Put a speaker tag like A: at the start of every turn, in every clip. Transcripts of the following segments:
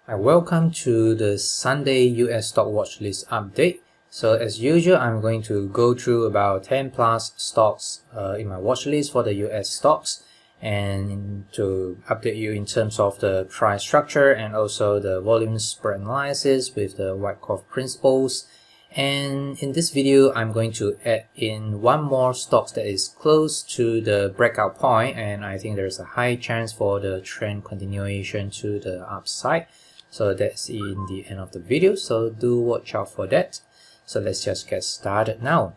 A: Hi, welcome to the Sunday US stock watch list update. So as usual, I'm going to go through about 10 plus stocks in my watch list for the US stocks and to update you in terms of the price structure and also the volume spread analysis with the Wyckoff principles. And in this video, I'm going to add in one more stock that is close to the breakout point, and I think there's a high chance for the trend continuation to the upside. So that's in the end of the video, so do watch out for that. So let's just get started now.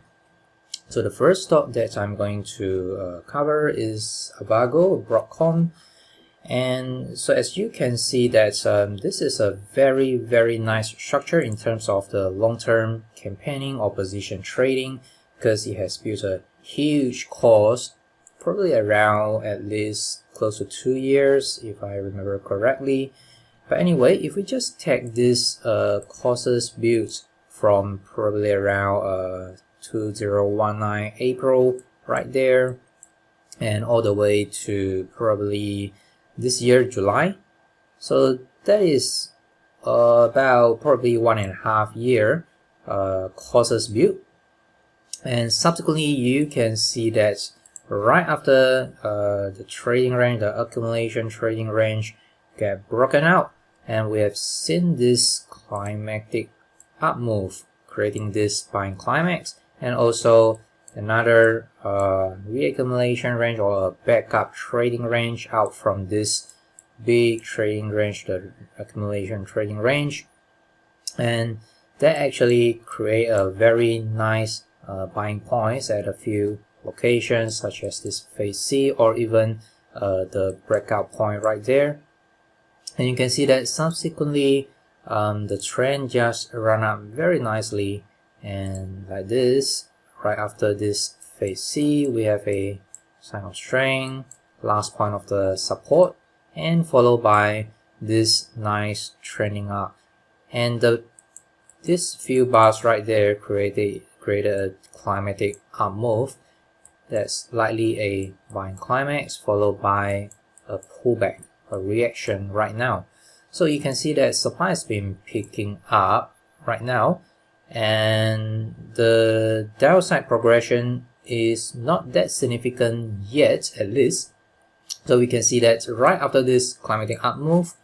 A: So the first stock that I'm going to cover is AVGO, BROADCOM. And so as you can see that this is a very nice structure in terms of the long-term campaigning or position trading, because it has built a huge course, probably around at least close to 2 years if I remember correctly. But anyway, if we just take this courses built from probably around 2019 April right there and all the way to probably this year July, so that is about probably 1.5 year courses built. And subsequently you can see that right after the trading range, the accumulation trading range get broken out, and we have seen this climatic up move creating this buying climax, and also another reaccumulation range or a backup trading range out from this big trading range, the accumulation trading range, and that actually create a very nice buying points at a few locations such as this phase C or even the breakout point right there. And you can see that subsequently the trend just ran up very nicely, and like this, right after this phase C we have a sign of strength, last point of the support, and followed by this nice trending up, and this few bars right there created a climatic up move that's likely a buying climax followed by a pullback, a reaction right now. So you can see that supply has been picking up right now, and the downside progression is not that significant yet, at least. So we can see that right after this climatic up move,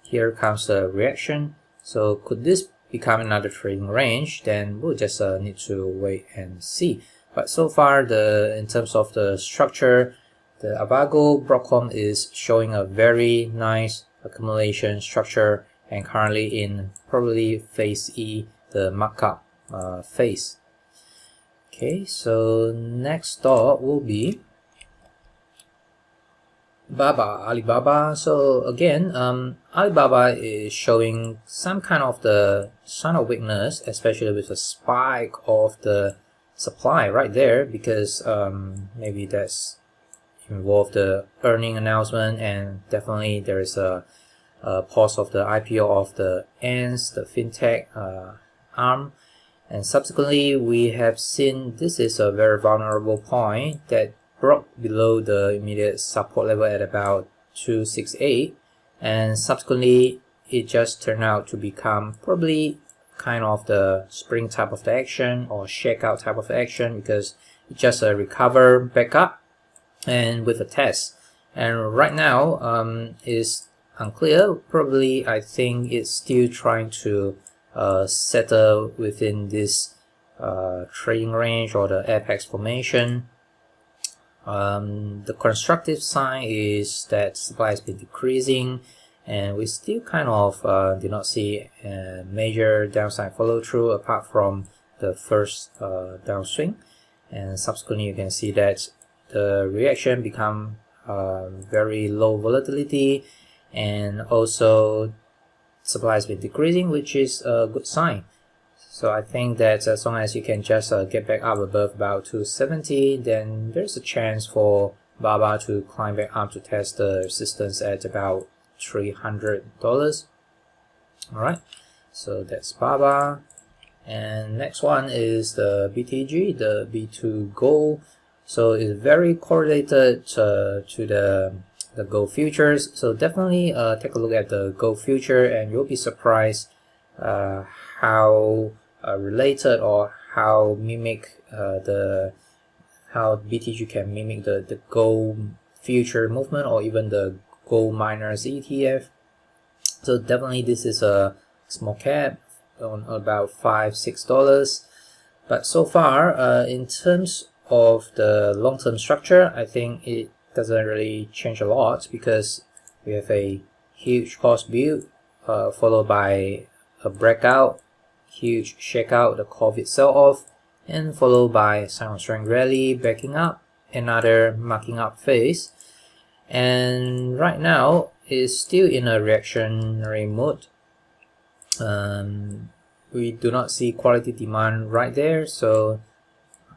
A: here comes a reaction. So could this become another trading range? Then we'll just need to wait and see. But so far, in terms of the structure, the AVGO BROADCOM is showing a very nice accumulation structure, and currently in probably phase E, the markup phase. Okay, so next stock will be Alibaba. So again, Alibaba is showing some kind of the sign of weakness, especially with the spike of the supply right there, because maybe that's involved the earning announcement, and definitely there is a pause of the IPO of the ANS, the fintech arm, and subsequently we have seen this is a very vulnerable point that broke below the immediate support level at about 268, and subsequently it just turned out to become probably kind of the spring type of the action or shakeout type of action, because it just recover back up and with a test, and right now is unclear. Probably I think it's still trying to settle within this trading range or the apex formation. The constructive sign is that supply has been decreasing, and we still kind of did not see a major downside follow through apart from the first downswing, and subsequently you can see that the reaction become very low volatility, and also supply has been decreasing, which is a good sign. So I think that as long as you can just get back up above about 270, then there's a chance for BABA to climb back up to test the resistance at about $300. Alright, so that's BABA. And next one is the BTG, the B2 Gold. So it's very correlated to the the gold futures. So definitely take a look at the gold future, and you'll be surprised how related or how mimic how BTG can mimic the gold future movement, or even the gold miners ETF. So definitely this is a small cap on about $5-6. But so far, in terms of the long-term structure, I think it doesn't really change a lot, because we have a huge cost build followed by a breakout, huge shakeout, the COVID sell-off, and followed by silent strength rally, backing up, another marking up phase. And right now is still in a reactionary mode. We do not see quality demand right there, so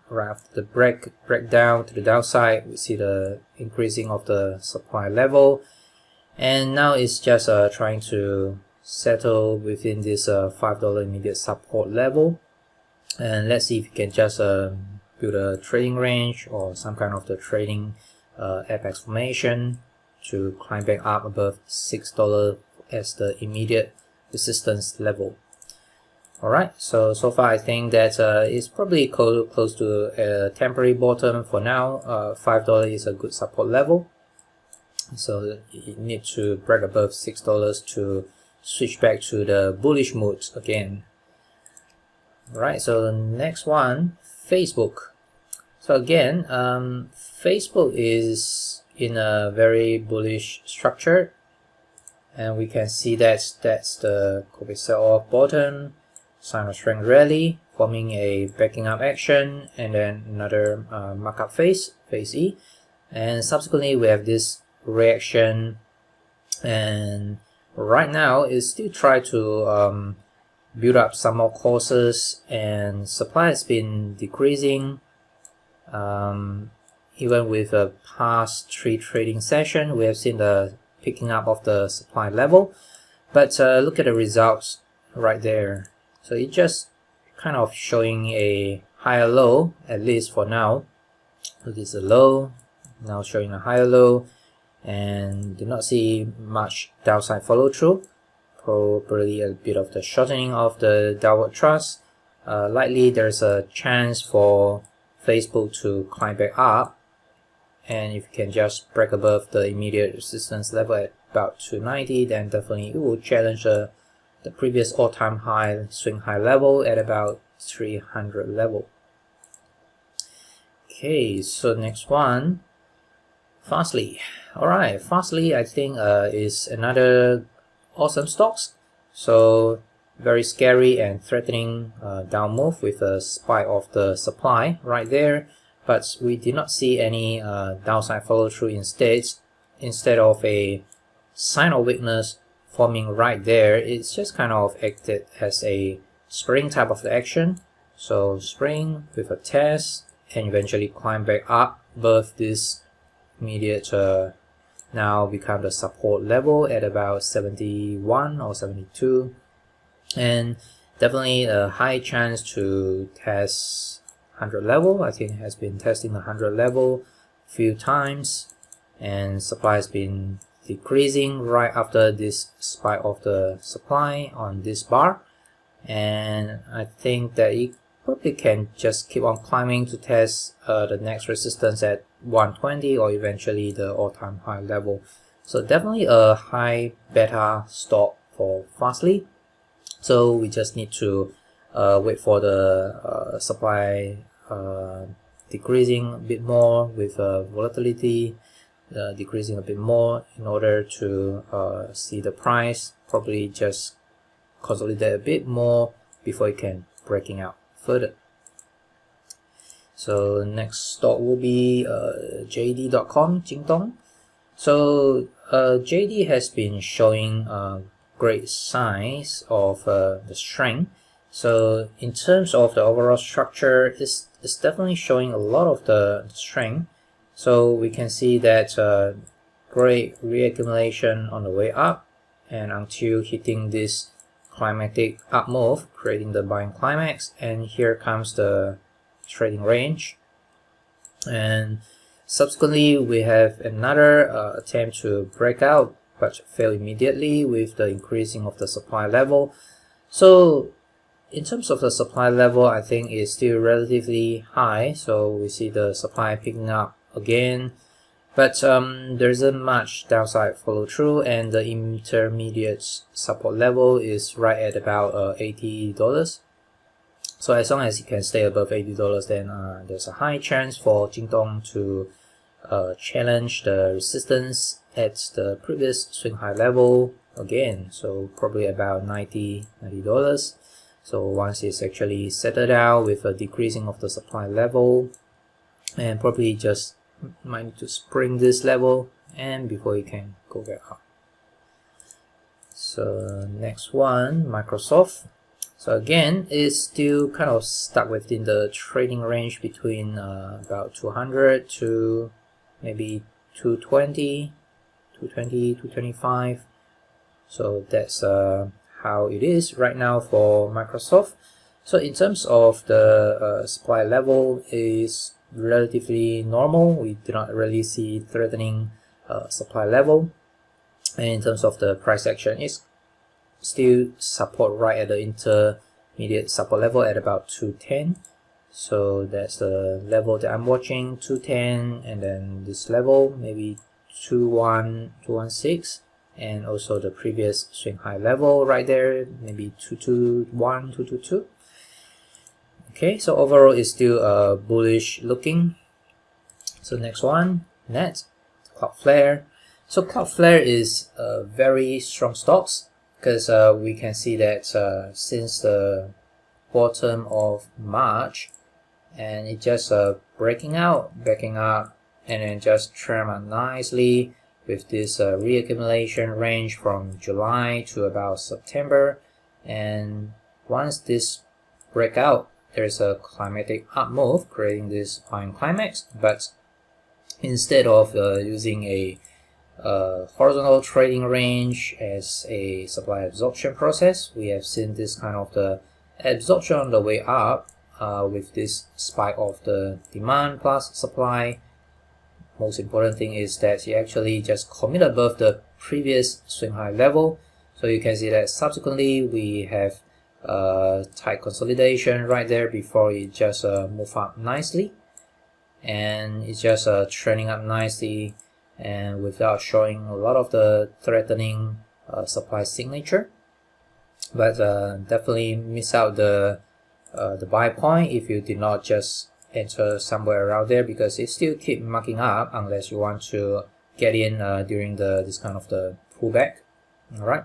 A: right after the breakdown to the downside, we see the increasing of the supply level, and now it's just trying to settle within this $5 immediate support level. And let's see if you can just build a trading range or some kind of the trading apex formation to climb back up above $6 as the immediate resistance level. Alright, so far I think that it's probably close to a temporary bottom for now. $5 is a good support level, so you need to break above $6 to switch back to the bullish mode again. Alright, so the next one, Facebook. So again, Facebook is in a very bullish structure, and we can see that that's the COVID sell-off bottom, silent strength rally, forming a backing up action, and then another markup phase, phase E, and subsequently we have this reaction, and right now it's still trying to build up some more courses, and supply has been decreasing. Even with a past 3 trading session, we have seen the picking up of the supply level, but look at the results right there. So it's just kind of showing a higher low, at least for now. So this is a low, now showing a higher low, and do not see much downside follow through. Probably a bit of the shortening of the downward thrust. Likely there's a chance for Facebook to climb back up, and if you can just break above the immediate resistance level at about 290, then definitely it will challenge the previous all-time high swing high level at about 300 level. Okay, so next one, FSLY. Alright, FSLY I think is another awesome stocks. So very scary and threatening down move with a spike of the supply right there, but we did not see any downside follow through. Instead of a sign of weakness forming right there, it's just kind of acted as a spring type of the action. So spring with a test and eventually climb back up above this immediate now become the support level at about 71 or 72, and definitely a high chance to test 100 level. I think it has been testing the 100 level a few times, and supply has been decreasing right after this spike of the supply on this bar, and I think that it probably can just keep on climbing to test the next resistance at 120 or eventually the all-time high level. So definitely a high beta stock for FSLY. So we just need to wait for the supply decreasing a bit more, with volatility decreasing a bit more, in order to see the price probably just consolidate a bit more before it can breaking out further. So next stock will be JD.com, Jingdong. So JD has been showing great signs of the strength. So in terms of the overall structure, it's definitely showing a lot of the strength. So we can see that great reaccumulation on the way up, and until hitting this climatic up move, creating the buying climax, and here comes the trading range. And Subsequently, we have another attempt to break out, but fail immediately with the increasing of the supply level. So in terms of the supply level, I think it's still relatively high. So we see the supply picking up again, but there isn't much downside follow through, and the intermediate support level is right at about $80. So as long as it can stay above $80, then there's a high chance for Jingdong to challenge the resistance at the previous swing high level again. So probably about $90. So once it's actually settled out with a decreasing of the supply level, and probably just might need to spring this level and before you can go back up. So next one, Microsoft. So again, it's still kind of stuck within the trading range between about 200 to maybe 220, 225. So that's how it is right now for Microsoft. So in terms of the supply level, is relatively normal. We do not really see threatening supply level. And in terms of the price action, it's still support right at the intermediate support level at about 210. So that's the level that I'm watching, 210, and then this level maybe 216, and also the previous swing high level right there, maybe 221, 222. Okay, so overall it's still bullish looking. So next one, CLOUDFLARE. So CLOUDFLARE is a very strong stocks, because we can see that since the bottom of March, and it just breaking out, backing up, and then just trim up nicely with this reaccumulation range from July to about September. And once this breakout, there's a climatic up move creating this buying climax, but instead of using a horizontal trading range as a supply absorption process, we have seen this kind of the absorption on the way up with this spike of the demand plus supply. Most important thing is that you actually just commit above the previous swing high level. So you can see that subsequently we have tight consolidation right there before it just move up nicely, and it's just trending up nicely and without showing a lot of the threatening supply signature. But definitely miss out the buy point if you did not just enter somewhere around there, because it still keep marking up unless you want to get in during this kind of the pullback. All right.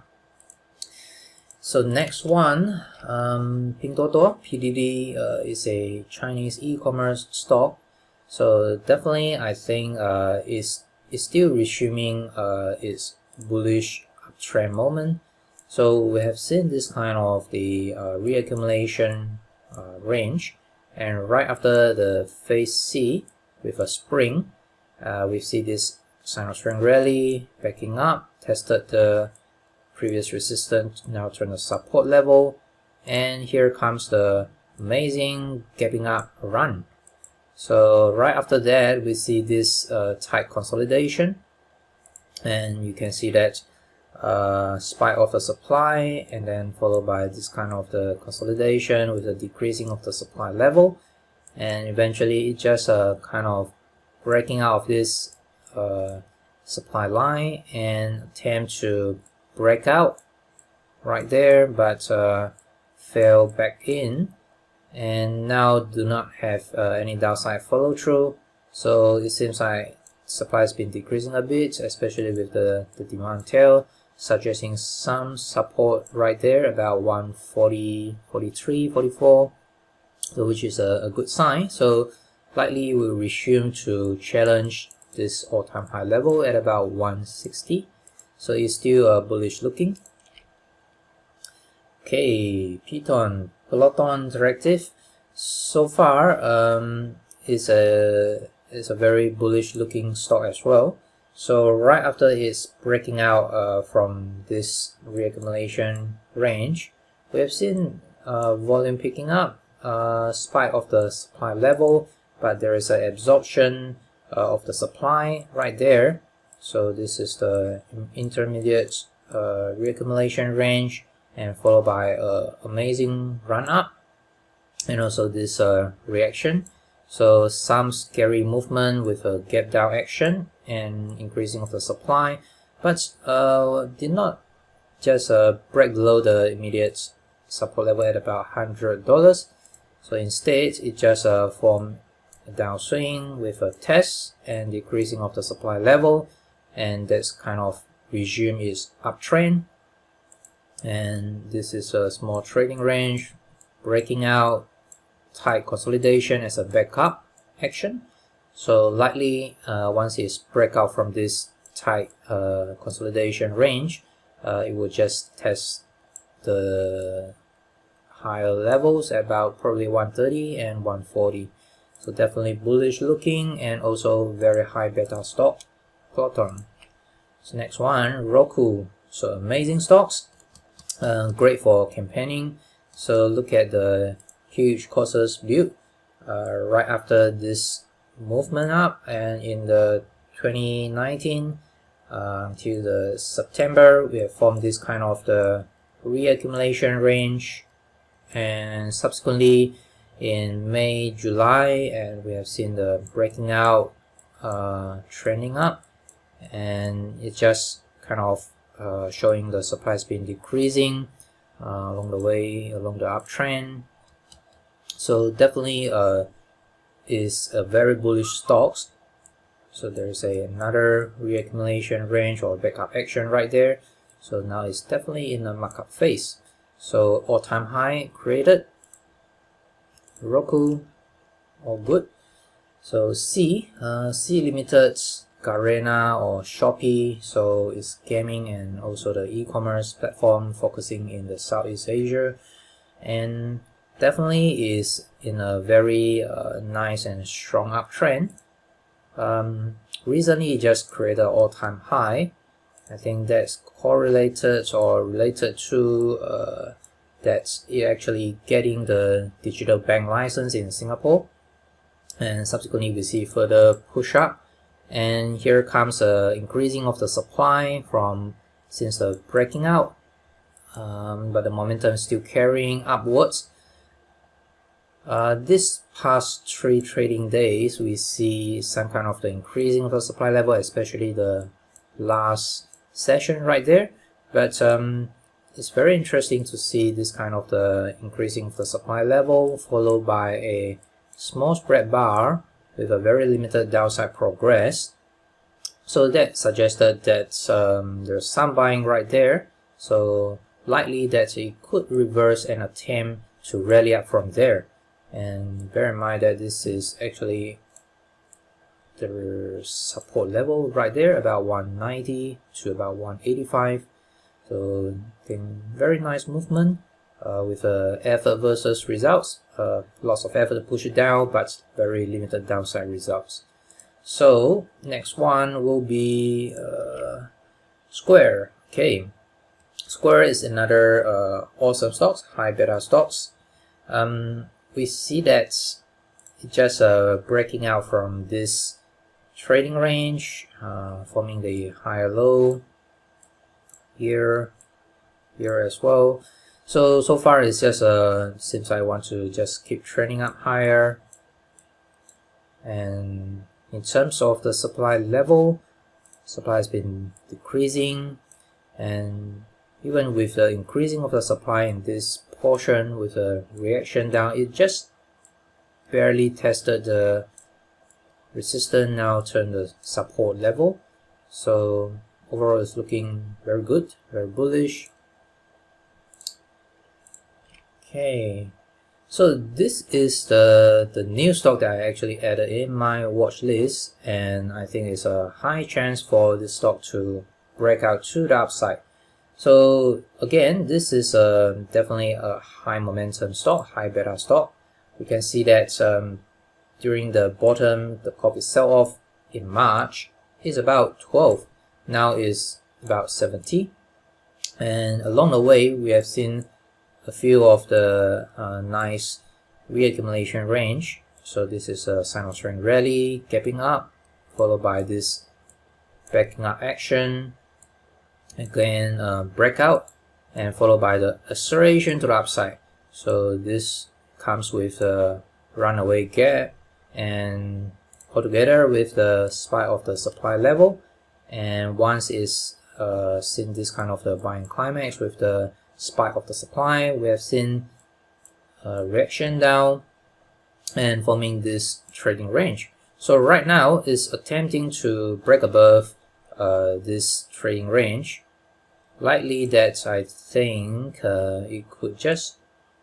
A: So next one, Pinduoduo, PDD is a Chinese e-commerce stock. So definitely I think it's still resuming its bullish uptrend moment. So we have seen this kind of the reaccumulation range, and right after the phase C with a spring, we see this sino-string rally backing up, tested the previous resistance, now turn the support level, and here comes the amazing gapping up run. So right after that we see this tight consolidation, and you can see that spike of the supply, and then followed by this kind of the consolidation with a decreasing of the supply level, and eventually it just kind of breaking out of this supply line and attempt to break out right there, but fell back in, and now do not have any downside follow through. So it seems like supply has been decreasing a bit, especially with the demand tail, suggesting some support right there about 140, 43, 44, so which is a good sign. So likely will resume to challenge this all-time high level at about 160. So it's still bullish looking. Okay, PTON, PELOTON directive. So far, is a very bullish looking stock as well. So right after it's breaking out from this reaccumulation range, we have seen volume picking up, spike of the supply level, but there is an absorption of the supply right there. So this is the intermediate reaccumulation range, and followed by a amazing run up, and also this reaction. So some scary movement with a gap down action and increasing of the supply, but did not just break below the immediate support level at about $100. So instead it just formed a downswing with a test and decreasing of the supply level, and that's kind of resume its uptrend. And this is a small trading range breaking out, tight consolidation as a backup action. So likely once it's break out from this tight consolidation range, it will just test the higher levels at about probably 130 and 140. So definitely bullish looking, and also very high beta stock, PELOTON. So next one, ROKU. So amazing stocks, great for campaigning. So look at the huge courses build right after this movement up, and in the 2019 until the September, we have formed this kind of the reaccumulation range, and subsequently in May, July, and we have seen the breaking out, trending up, and it just kind of showing the supply has been decreasing along the way, along the uptrend. So definitely is a very bullish stocks. So there's another reaccumulation range or backup action right there. So now it's definitely in the markup phase. So all-time high created. ROKU, all good. So C Limited, Garena or Shopee. So it's gaming and also the e-commerce platform focusing in the Southeast Asia, and definitely is in a very nice and strong uptrend. Recently it just created an all-time high. I think that's correlated or related to that it actually getting the digital bank license in Singapore, and subsequently we see further push up, and here comes increasing of the supply from since the breaking out, but the momentum is still carrying upwards. This past 3 trading days, we see some kind of the increasing of the supply level, especially the last session right there. But it's very interesting to see this kind of the increasing of the supply level, followed by a small spread bar with a very limited downside progress. So that suggested that there's some buying right there. So likely that it could reverse and attempt to rally up from there. And bear in mind that this is actually the support level right there, about 190 to about 185. So I think very nice movement with effort versus results. Lots of effort to push it down, but very limited downside results. So next one will be Square. Okay, Square is another awesome stocks, high beta stocks. We see that it just breaking out from this trading range, forming the higher low here as well. So far it's just seems I want to just keep trending up higher. And in terms of the supply level, supply has been decreasing, and even with the increasing of the supply in this portion with a reaction down, it just barely tested the resistance, now turned the support level. So overall it's looking very good, very bullish. Okay, so this is the new stock that I actually added in my watch list, and I think it's a high chance for this stock to break out to the upside. So again, this is definitely a high momentum stock, high beta stock. We can see that during the bottom, the CORP sell-off in March is about 12. Now is about 70. And along the way, we have seen a few of the nice reaccumulation range. So this is a sign of strength rally, gapping up, followed by this backing up action, again breakout, and followed by the acceleration to the upside. So this comes with a runaway gap, and altogether with the spike of the supply level. And once it's seen this kind of the buying climax with the spike of the supply, we have seen a reaction down and forming this trading range. So right now it's attempting to break above this trading range. Likely that I think it could just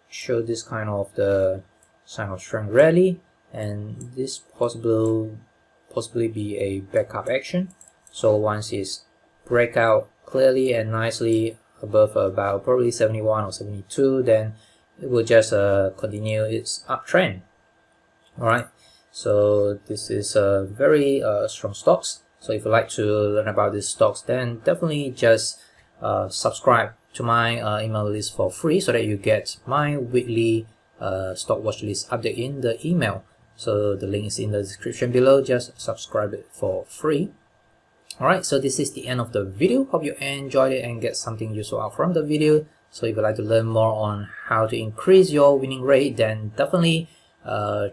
A: show this kind of the sign of strength rally, and this possibly be a backup action. So once it's break out clearly and nicely above about probably 71 or 72, then it will just continue its uptrend. Alright, so this is a very strong stocks. So if you like to learn about these stocks, then definitely just subscribe to my email list for free so that you get my weekly stock watch list update in the email. So the link is in the description below. Just subscribe it for free. Alright, so this is the end of the video. Hope you enjoyed it and get something useful out from the video. So if you'd like to learn more on how to increase your winning rate, then definitely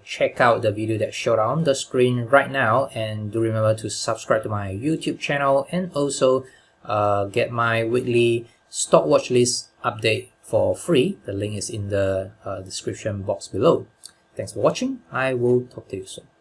A: check out the video that showed on the screen right now, and do remember to subscribe to my YouTube channel and also get my weekly stock watch list update for free. The link is in the description box below. Thanks for watching. I will talk to you soon.